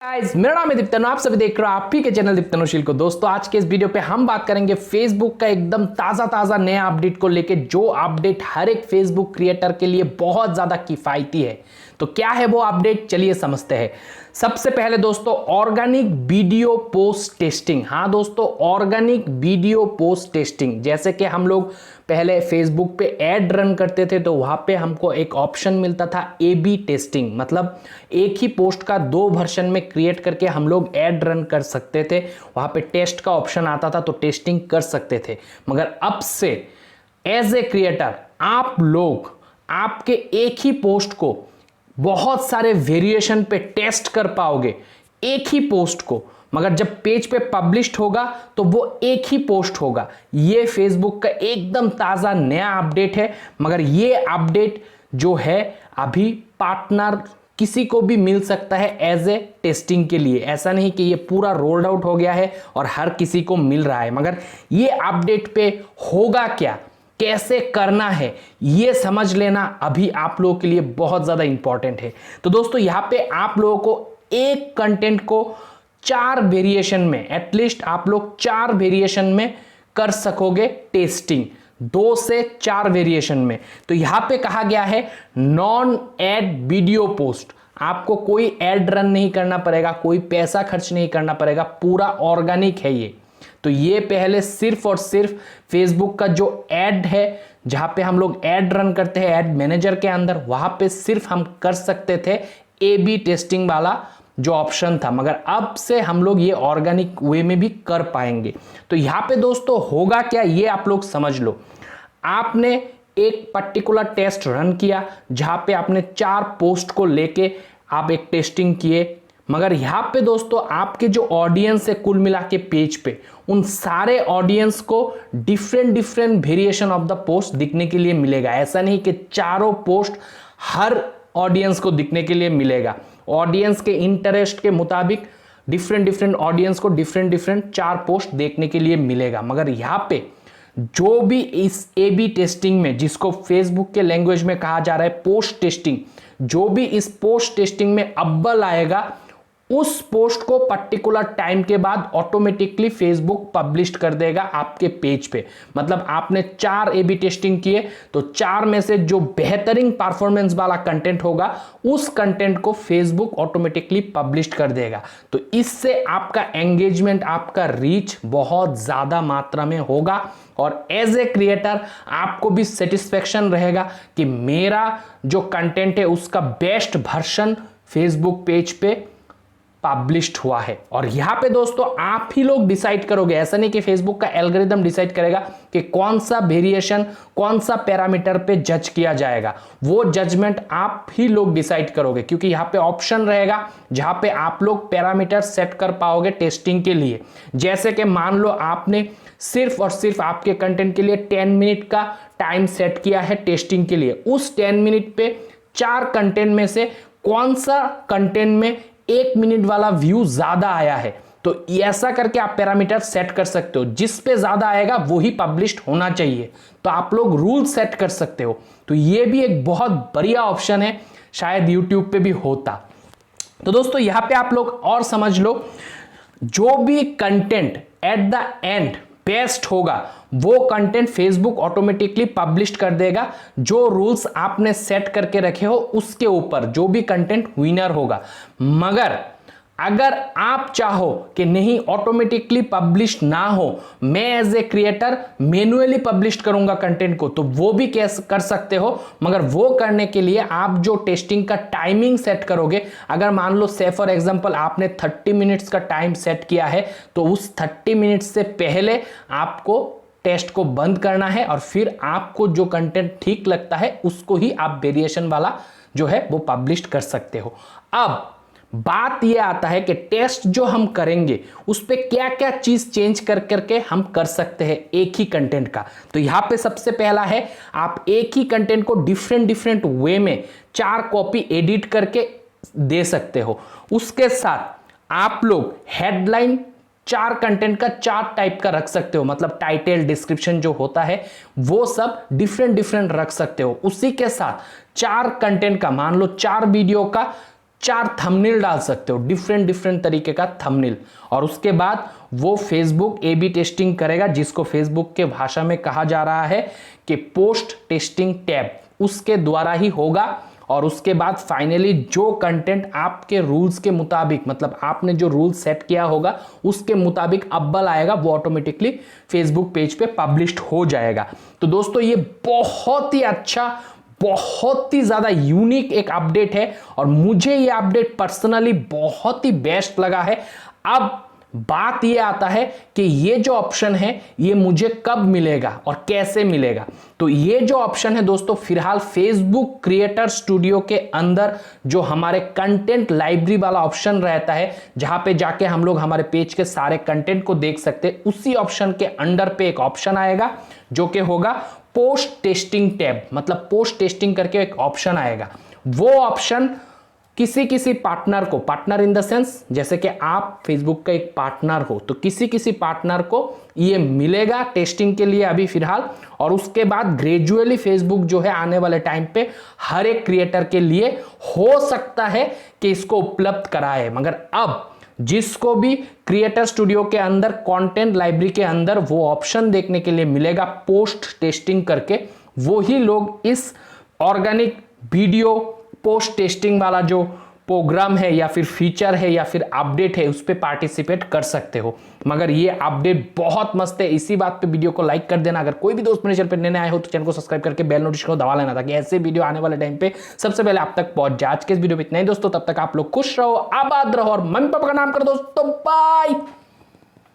Guys, मेरा नाम है दिप्तनु। आप सभी देख रहे हो आप ही के चैनल दिप्तनु शिल को। दोस्तों, आज के इस वीडियो पे हम बात करेंगे फेसबुक का एकदम ताजा नया अपडेट को लेके, जो अपडेट हर एक फेसबुक क्रिएटर के लिए बहुत ज्यादा किफायती है। तो क्या है वो अपडेट, चलिए समझते हैं। सबसे पहले दोस्तों, ऑर्गेनिक वीडियो पोस्ट टेस्टिंग। हाँ दोस्तों, ऑर्गेनिक वीडियो पोस्ट टेस्टिंग। जैसे कि हम लोग पहले फेसबुक पे ऐड रन करते थे तो वहां पे हमको एक ऑप्शन मिलता था ए बी टेस्टिंग, मतलब एक ही पोस्ट का दो वर्जन में क्रिएट करके हम लोग ऐड रन कर सकते थे। वहां पे टेस्ट का ऑप्शन आता था तो टेस्टिंग कर सकते थे। मगर अब से एज ए क्रिएटर आप लोग आपके एक ही पोस्ट को बहुत सारे वेरिएशन पे टेस्ट कर पाओगे, एक ही पोस्ट को। मगर जब पेज पे पब्लिश्ड होगा तो वो एक ही पोस्ट होगा। ये फेसबुक का एकदम ताजा नया अपडेट है। मगर ये अपडेट जो है अभी पार्टनर किसी को भी मिल सकता है एज ए टेस्टिंग के लिए। ऐसा नहीं कि ये पूरा रोल्ड आउट हो गया है और हर किसी को मिल रहा है। मगर ये अपडेट पे होगा क्या, कैसे करना है, ये समझ लेना अभी आप लोगों के लिए बहुत ज्यादा इंपॉर्टेंट है। तो दोस्तों, यहां पे आप लोगों को एक कंटेंट को 4 वेरिएशन में, एटलीस्ट आप लोग 4 वेरिएशन में कर सकोगे टेस्टिंग, 2 से 4 वेरिएशन में। तो यहां पे कहा गया है नॉन एड वीडियो पोस्ट। आपको कोई एड रन नहीं करना पड़ेगा, कोई पैसा खर्च नहीं करना पड़ेगा, पूरा ऑर्गेनिक है ये। तो ये पहले सिर्फ और सिर्फ फेसबुक का जो ऐड है, जहां पे हम लोग ऐड रन करते हैं ऐड मैनेजर के अंदर, वहां पे सिर्फ हम कर सकते थे ए बी टेस्टिंग वाला जो ऑप्शन था। मगर अब से हम लोग ये ऑर्गेनिक वे में भी कर पाएंगे। तो यहां पे दोस्तों होगा क्या, ये आप लोग समझ लो। आपने एक पर्टिकुलर टेस्ट रन किया जहां पे आपने 4 पोस्ट को लेके आप एक टेस्टिंग किए। मगर यहां पे दोस्तों आपके जो ऑडियंस है कुल मिला के पेज पे, उन सारे ऑडियंस को different variation of the post दिखने के लिए मिलेगा। ऐसा नहीं कि चारों पोस्ट हर ऑडियंस को दिखने के लिए मिलेगा। ऑडियंस के इंटरेस्ट के मुताबिक डिफरेंट ऑडियंस को डिफरेंट 4 पोस्ट देखने के लिए मिलेगा। मगर यहाँ पे जो भी इस ए बी टेस्टिंग में, जिसको फेसबुक के लैंग्वेज में कहा जा रहा है पोस्ट टेस्टिंग, जो भी इस पोस्ट टेस्टिंग में अव्वल आएगा, उस पोस्ट को पर्टिकुलर टाइम के बाद ऑटोमेटिकली फेसबुक पब्लिश कर देगा आपके पेज पे। मतलब आपने 4 ए बी टेस्टिंग किए तो 4 में से जो बेहतरीन परफॉर्मेंस वाला कंटेंट होगा, उस कंटेंट को फेसबुक ऑटोमेटिकली पब्लिश कर देगा। तो इससे आपका एंगेजमेंट, आपका रीच बहुत ज्यादा मात्रा में होगा और एज ए क्रिएटर आपको भी सेटिस्फेक्शन रहेगा कि मेरा जो कंटेंट है उसका बेस्ट वर्जन फेसबुक पेज पे पब्लिश्ड हुआ है। और यहां पे दोस्तों आप ही लोग डिसाइड करोगे। ऐसा नहीं कि फेसबुक का एल्गोरिदम डिसाइड करेगा कि कौन सा वेरिएशन, कौन सा पैरामीटर पे जज किया जाएगा। वो जजमेंट आप ही लोग डिसाइड करोगे, क्योंकि यहां पे ऑप्शन रहेगा जहां पे आप लोग पैरामीटर सेट कर पाओगे टेस्टिंग के लिए। जैसे कि मान लो आपने सिर्फ और सिर्फ आपके कंटेंट के लिए 10 मिनट का टाइम सेट किया है टेस्टिंग के लिए। उस 10 मिनट पे 4 कंटेंट में से कौन सा कंटेंट में 1 मिनट वाला व्यू ज्यादा आया है, तो ऐसा करके आप पैरामीटर सेट कर सकते हो। जिस पे ज्यादा आएगा वो ही पब्लिश्ड होना चाहिए। तो आप लोग रूल सेट कर सकते हो। तो ये भी एक बहुत बढ़िया ऑप्शन है, शायद यूट्यूब पे भी होता। तो दोस्तों यहां पे आप लोग और समझ लो, जो भी content at the end best होगा वो कंटेंट फेसबुक ऑटोमेटिकली पब्लिश कर देगा। जो रूल्स आपने सेट करके रखे हो उसके ऊपर जो भी कंटेंट विनर होगा। मगर अगर आप चाहो कि नहीं ऑटोमेटिकली पब्लिश ना हो, मैं as a creator manually publish करूंगा कंटेंट को, तो वो भी कैसे कर सकते हो। मगर वो करने के लिए आप जो टेस्टिंग का टाइमिंग सेट करोगे, अगर मान लो से फॉर एग्जांपल आपने 30 मिनट्स का टाइम सेट किया है, तो उस 30 मिनट्स से पहले आपको टेस्ट को बंद करना है और फिर आपको जो कंटेंट ठीक लगता है उसको ही आप वेरिएशन वाला जो है वो पब्लिश कर सकते हो। अब बात यह आता है कि टेस्ट जो हम करेंगे उस पे क्या क्या चीज चेंज कर करके हम कर सकते हैं एक ही कंटेंट का। तो यहां पे सबसे पहला है, आप एक ही कंटेंट को डिफरेंट वे में 4 कॉपी एडिट करके दे सकते हो। उसके साथ आप लोग हेडलाइन 4 कंटेंट का 4 टाइप का रख सकते हो, मतलब टाइटल, डिस्क्रिप्शन जो होता है वो सब डिफरेंट रख सकते हो। उसी के साथ 4 कंटेंट का, मान लो 4 वीडियो का 4 थंबनेल डाल सकते हो, डिफरेंट डिफरेंट तरीके का थंबनेल, और उसके बाद वो फेसबुक ए बी टेस्टिंग करेगा, जिसको फेसबुक के भाषा में कहा जा रहा है कि पोस्ट टेस्टिंग टैब, उसके द्वारा ही होगा। और उसके बाद फाइनली जो कंटेंट आपके रूल्स के मुताबिक, मतलब आपने जो रूल सेट किया होगा उसके मुताबिक अव्वल आएगा, वो ऑटोमेटिकली फेसबुक पेज पे पब्लिश्ड हो जाएगा। तो दोस्तों ये बहुत ही अच्छा, बहुत ही ज्यादा यूनिक एक अपडेट है, और मुझे ये अपडेट पर्सनली बहुत ही बेस्ट लगा है। अब बात ये आता है कि ये जो ऑप्शन है ये मुझे कब मिलेगा और कैसे मिलेगा। तो ये जो ऑप्शन है दोस्तों, फिलहाल फेसबुक क्रिएटर स्टूडियो के अंदर जो हमारे कंटेंट लाइब्रेरी वाला ऑप्शन रहता है, जहां पे जाके हम लोग हमारे पेज के सारे कंटेंट को देख सकते हैं, उसी ऑप्शन के अंडर पे एक ऑप्शन आएगा जो कि होगा पोस्ट टेस्टिंग टैब, मतलब पोस्ट टेस्टिंग करके एक ऑप्शन आएगा। वो ऑप्शन किसी किसी पार्टनर को, पार्टनर इन द सेंस जैसे कि आप फेसबुक का एक पार्टनर हो, तो किसी किसी पार्टनर को ये मिलेगा टेस्टिंग के लिए अभी फिलहाल, और उसके बाद ग्रेजुअली फेसबुक जो है आने वाले टाइम पे हर एक क्रिएटर के लिए हो सकता है कि इसको उपलब्ध कराए। मगर अब जिसको भी क्रिएटर स्टूडियो के अंदर कंटेंट लाइब्रेरी के अंदर वो ऑप्शन देखने के लिए मिलेगा पोस्ट टेस्टिंग करके, वो ही लोग इस ऑर्गेनिक वीडियो पोस्ट टेस्टिंग वाला जो प्रोग्राम है या फिर फीचर है या फिर अपडेट है उस पे पार्टिसिपेट कर सकते हो। मगर ये अपडेट बहुत मस्त है, इसी बात पे वीडियो को लाइक कर देना। अगर कोई भी दोस्त मेरे चैनल पे नए आए हो तो चैनल को सब्सक्राइब करके बेल नोटिफिकेशन को दबा लेना, ताकि ऐसे वीडियो आने वाले टाइम पे सबसे पहले आप तक पहुंच जाए। आज के इस वीडियो में इतना ही दोस्तों, तब तक आप लोग खुश रहो, आबाद रहो, और मम्मी पापा का नाम कर दोस्तों, बाय।